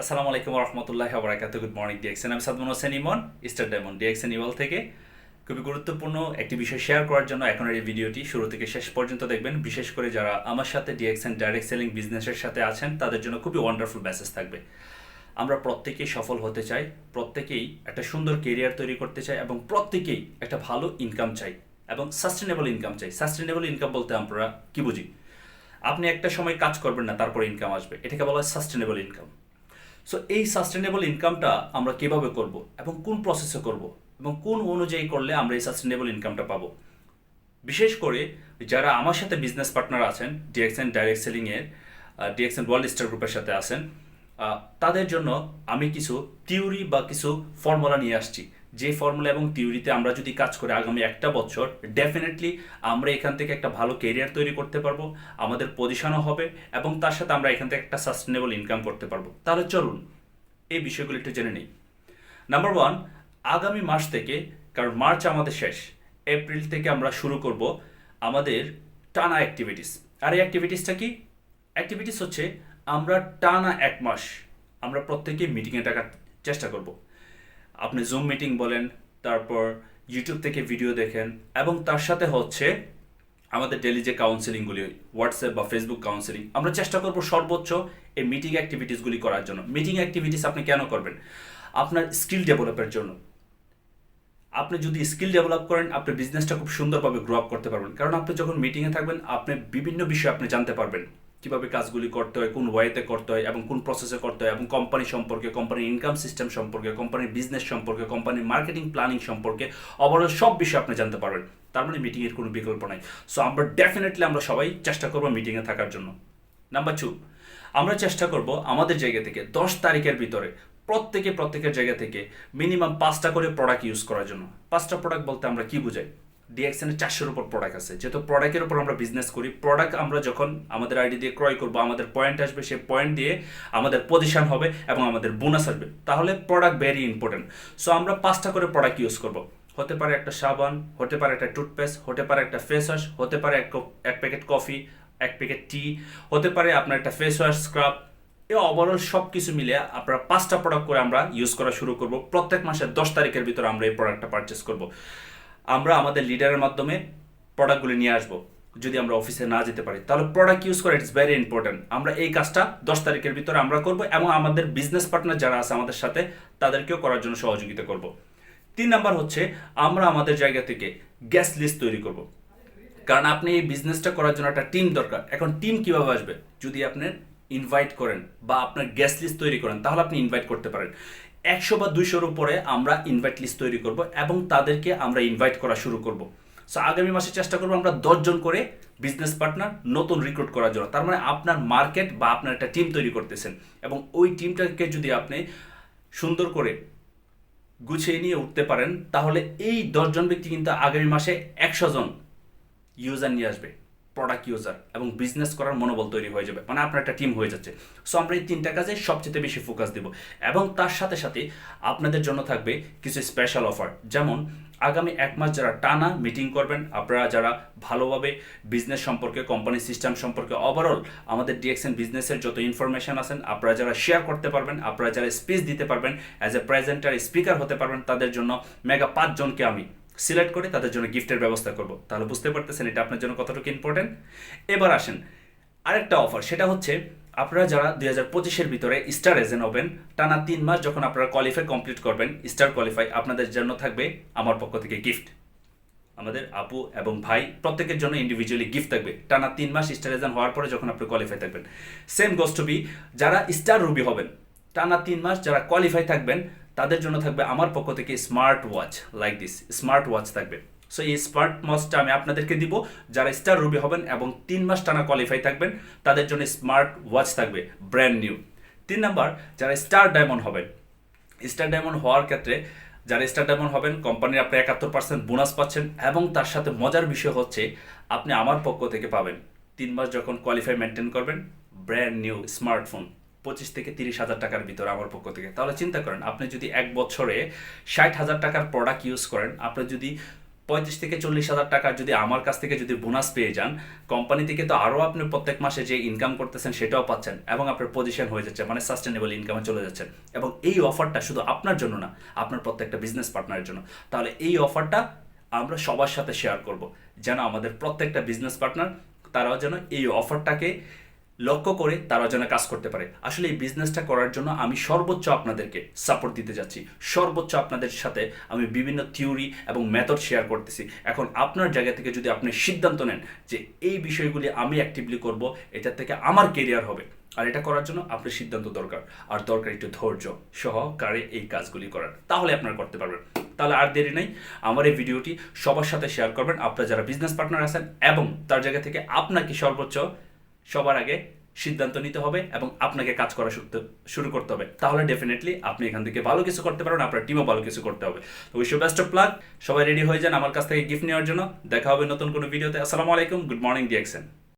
আসসালামু আলাইকুম রহমতুল্লাহ বারাকাতুহু। গুড মর্নিং ডিএক্সএন, আমি Sadman Hossain Emon, star diamond DXN ইওয়াল থেকে। খুবই গুরুত্বপূর্ণ একটি বিষয় শেয়ার করার জন্য এখন এই ভিডিওটি শুরু থেকে শেষ পর্যন্ত দেখবেন। বিশেষ করে যারা আমার সাথে ডিএক্সএন ডাইরেক্ট সেলিং বিজনেসের সাথে আছেন তাদের জন্য খুবই ওয়ান্ডারফুল মেসেজ থাকবে। আমরা প্রত্যেকেই সফল হতে চাই, প্রত্যেকেই একটা সুন্দর কেরিয়ার তৈরি করতে চাই এবং প্রত্যেকেই একটা ভালো ইনকাম চাই এবং সাস্টেনেবল ইনকাম চাই। সাস্টেনেবল ইনকাম বলতে আমরা কি বুঝি? আপনি একটা সময় কাজ করবেন না, তারপর ইনকাম আসবে, এটাকে বলা হয় সাস্টেনেবল ইনকাম। সো এই সাস্টেনেবল ইনকামটা আমরা কিভাবে করব এবং কোন প্রসেসে করব এবং কোন অনুযায়ী করলে আমরা এই সাস্টেনেবল ইনকামটা পাবো? বিশেষ করে যারা আমার সাথে বিজনেস পার্টনার আছেন ডিএক্সএন ডাইরেক্ট সেলিংয়ের, ডিএক্সএন ওয়ার্ল্ড স্টার গ্রুপের সাথে আছেন, তাদের জন্য আমি কিছু থিওরি বা কিছু ফর্মুলা নিয়ে আসছি। যে ফর্মুলা এবং থিওরিতে আমরা যদি কাজ করে আগামী একটা বছর ডেফিনেটলি আমরা এখান থেকে একটা ভালো কেরিয়ার তৈরি করতে পারবো, আমাদের পজিশনও হবে এবং তার সাথে আমরা এখান থেকে একটা সাস্টেনেবল ইনকাম করতে পারবো। তাহলে চলুন এই বিষয়গুলো একটু জেনে নিই। নাম্বার ওয়ান, আগামী মাস থেকে, কারণ মার্চ আমাদের শেষ, এপ্রিল থেকে আমরা শুরু করব আমাদের টানা অ্যাক্টিভিটিস। আর এই অ্যাক্টিভিটিসটা কি? অ্যাক্টিভিটিস হচ্ছে আমরা টানা এক মাস আমরা প্রত্যেকে মিটিংয়ে ডাকার চেষ্টা করব। আপনি জুম মিটিং বলেন, তারপর ইউটিউব থেকে ভিডিও দেখেন, এবং তার সাথে হচ্ছে আমাদের ডেলি যে কাউন্সেলিংগুলি, হোয়াটসঅ্যাপ বা ফেসবুক কাউন্সেলিং, আমরা চেষ্টা করব সর্বোচ্চ এই মিটিং অ্যাক্টিভিটিসগুলি করার জন্য। মিটিং অ্যাক্টিভিটিস আপনি কেন করবেন? আপনার স্কিল ডেভেলপের জন্য। আপনি যদি স্কিল ডেভেলপ করেন, আপনি বিজনেসটা খুব সুন্দরভাবে গ্রো আপ করতে পারবেন। কারণ আপনি যখন মিটিংয়ে থাকবেন, আপনি বিভিন্ন বিষয় আপনি জানতে পারবেন, কীভাবে কাজগুলি করতে হয়, কোন ওয়েতে করতে হয় এবং কোন প্রসেসে করতে হয়, এবং কোম্পানি সম্পর্কে, কোম্পানির ইনকাম সিস্টেম সম্পর্কে, কোম্পানির বিজনেস সম্পর্কে, কোম্পানির মার্কেটিং প্ল্যানিং সম্পর্কে, ওভারঅল সব বিষয় আপনি জানতে পারবেন। তার মানে মিটিংয়ের কোনো বিকল্প নাই। সো আমরা ডেফিনেটলি আমরা সবাই চেষ্টা করবো মিটিংয়ে থাকার জন্য। নাম্বার টু, আমরা চেষ্টা করব আমাদের জায়গা থেকে 10 তারিখের ভিতরে প্রত্যেকের জায়গা থেকে মিনিমাম 5টা করে প্রোডাক্ট ইউজ করার জন্য। 5টা প্রোডাক্ট বলতে আমরা কি বুঝাই? ডিএক্সএনের 400-এর উপর প্রোডাক্ট আছে। যেহেতু প্রোডাক্টের উপর আমরা বিজনেস করি, প্রোডাক্ট আমরা যখন আমাদের আইডি দিয়ে ক্রয় করবো, আমাদের পয়েন্ট আসবে, সেই পয়েন্ট দিয়ে আমাদের পজিশন হবে এবং আমাদের বোনাস আসবে। তাহলে প্রোডাক্ট ভেরি ইম্পর্টেন্ট। সো আমরা 5টা করে প্রোডাক্ট ইউজ করব। হতে পারে একটা সাবান, হতে পারে একটা টুথপেস্ট, হতে পারে একটা ফেস ওয়াশ, হতে পারে এক প্যাকেট কফি, এক প্যাকেট টি, হতে পারে আপনার একটা ফেস ওয়াশ, স্ক্রাব। এই ওভারঅল সব কিছু মিলে আপনারা 5টা প্রোডাক্ট করে আমরা ইউজ করা শুরু করব। প্রত্যেক মাসের 10 তারিখের ভিতরে আমরা এই প্রোডাক্টটা পারচেস করব। আমরা আমাদের লিডারের মাধ্যমে প্রোডাক্টগুলি নিয়ে আসবো। যদি আমরা অফিসে না যেতে পারি, তাহলে প্রোডাক্ট ইউজ করা ইটস ভেরি ইম্পর্টেন্ট। আমরা এই কাজটা 10 তারিখের ভিতরে আমরা করব এবং আমাদের বিজনেস পার্টনার যারা আছে আমাদের সাথে, তাদেরকেও করার জন্য সহযোগিতা করব। 3 নাম্বার হচ্ছে আমরা আমাদের জায়গা থেকে গ্যাস লিস্ট তৈরি করব। কারণ আপনি এই বিজনেসটা করার জন্য একটা টিম দরকার। এখন টিম কিভাবে আসবে? যদি আপনি ইনভাইট করেন বা আপনার গ্যাস লিস্ট তৈরি করেন, তাহলে আপনি ইনভাইট করতে পারেন। 100 বা 200-র উপরে আমরা ইনভাইট লিস্ট তৈরি করব এবং তাদেরকে আমরা ইনভাইট করা শুরু করব। সো আগামী মাসে চেষ্টা করবো আমরা 10 জন করে বিজনেস পার্টনার নতুন রিক্রুট করার জন্য। তার মানে আপনার মার্কেট বা আপনার একটা টিম তৈরি করতেছেন এবং ওই টিমটাকে যদি আপনি সুন্দর করে গুছিয়ে নিয়ে উঠতে পারেন, তাহলে এই 10 জন ব্যক্তি কিন্তু আগামী মাসে 100 জন ইউজার নিয়ে আসবে, প্রোডাক্ট ইউজার, এবং বিজনেস করার মনোবল তৈরি হয়ে যাবে। মানে আপনার একটা টিম হয়ে যাচ্ছে। সো আমরা এই 3টা কাজে সবচেয়ে বেশি ফোকাস দেব এবং তার সাথে সাথে আপনাদের জন্য থাকবে কিছু স্পেশাল অফার। যেমন আগামী 1 মাস যারা টানা মিটিং করবেন, আপনারা যারা ভালোভাবে বিজনেস সম্পর্কে, কোম্পানি সিস্টেম সম্পর্কে, ওভারঅল আমাদের ডিএক্সএন বিজনেসের যত ইনফরমেশন আছেন আপনারা যারা শেয়ার করতে পারবেন, আপনারা যারা স্পিচ দিতে পারবেন, অ্যাজ এ প্রেজেন্টার স্পিকার হতে পারবেন, তাদের জন্য মেগা 5 জনকে আমি সিলেক্ট করে তাদের জন্য গিফটের ব্যবস্থা করব। তাহলে বুঝতে পারতেছেন এটা আপনার জন্য কতটুকু ইম্পর্টেন্ট। এবার আসেন আরেকটা অফার, সেটা হচ্ছে আপনারা যারা 2025-এর ভিতরে স্টার এজেন্ট হবেন, টানা 3 মাস যখন আপনারা কোয়ালিফাই কমপ্লিট করবেন, স্টার কোয়ালিফাই, আপনাদের জন্য থাকবে আমার পক্ষ থেকে গিফট। আমাদের আপু এবং ভাই প্রত্যেকের জন্য ইন্ডিভিজুয়ালি গিফট থাকবে টানা 3 মাস স্টার এজেন্ট হওয়ার পরে যখন আপনি কোয়ালিফাই থাকবেন। সেম গোস টু বি যারা স্টার রুবি হবেন, টানা 3 মাস যারা কোয়ালিফাই থাকবেন, তাদের জন্য থাকবে আমার পক্ষ থেকে smart watch, like this smart watch থাকবে। সো এই স্মার্ট ওয়াচটা আমি আপনাদেরকে দিব যারা স্টার রুবি হবেন এবং 3 মাস টানা কোয়ালিফাই থাকবেন, তাদের জন্য স্মার্ট ওয়াচ থাকবে ব্র্যান্ড নিউ। 3 নাম্বার, যারা স্টার ডায়মন্ড হবেন, স্টার ডায়মন্ড হওয়ার ক্ষেত্রে যারা স্টার ডায়মন্ড হবেন, কোম্পানির আপনি 71% বোনাস পাচ্ছেন এবং তার সাথে মজার বিষয় হচ্ছে আপনি আমার পক্ষ থেকে পাবেন 3 মাস যখন কোয়ালিফাই মেনটেন করবেন, ব্র্যান্ড নিউ স্মার্টফোন 25 থেকে 30,000 টাকার ভিতরে আমার পক্ষ থেকে। তাহলে চিন্তা করেন, আপনি যদি 1 বছরে 60,000 টাকার প্রোডাক্ট ইউজ করেন, আপনি যদি 35 থেকে 40 হাজার টাকা যদি আমার কাছ থেকে যদি বোনাস পেয়ে যান, কোম্পানি থেকে তো আরও আপনি প্রত্যেক মাসে যে ইনকাম করতেছেন সেটাও পাচ্ছেন এবং আপনার পজিশন হয়ে যাচ্ছে, মানে সাস্টেনেবল ইনকামে চলে যাচ্ছেন। এবং এই অফারটা শুধু আপনার জন্য না, আপনার প্রত্যেকটা বিজনেস পার্টনারের জন্য। তাহলে এই অফারটা আমরা সবার সাথে শেয়ার করব, যেন আমাদের প্রত্যেকটা বিজনেস পার্টনার তারাও যেন এই অফারটাকে লক্ষ্য করে তারা যেন কাজ করতে পারে। আসলে এই বিজনেসটা করার জন্য আমি সর্বোচ্চ আপনাদেরকে সাপোর্ট দিতে যাচ্ছি, সর্বোচ্চ আপনাদের সাথে আমি বিভিন্ন থিওরি এবং মেথড শেয়ার করতেছি। এখন আপনার জায়গা থেকে যদি আপনি সিদ্ধান্ত নেন যে এই বিষয়গুলি আমি অ্যাক্টিভলি করব, এটার থেকে আমার কেরিয়ার হবে, আর এটা করার জন্য আপনার সিদ্ধান্ত দরকার, আর দরকার একটু ধৈর্য সহকারে এই কাজগুলি করার, তাহলে আপনারা করতে পারবেন। তাহলে আর দেরি নেই, আমার এই ভিডিওটি সবার সাথে শেয়ার করবেন, আপনারা যারা বিজনেস পার্টনার আছেন, এবং তার জায়গা থেকে আপনাকে সর্বোচ্চ সবার আগে সিদ্ধান্ত নিতে হবে এবং আপনাকে কাজ করা শুরু করতে হবে। তাহলে ডেফিনেটলি আপনি এখান থেকে ভালো কিছু করতে পারবেন, আপনার টিমও ভালো কিছু করতে হবে। তো wish you best of luck. সবাই রেডি হয়ে যান আমার কাছ থেকে গিফট নেওয়ার জন্য। দেখা হবে নতুন কোনো ভিডিওতে। আসসালামু আলাইকুম, গুড মর্নিং ডিএক্সএন।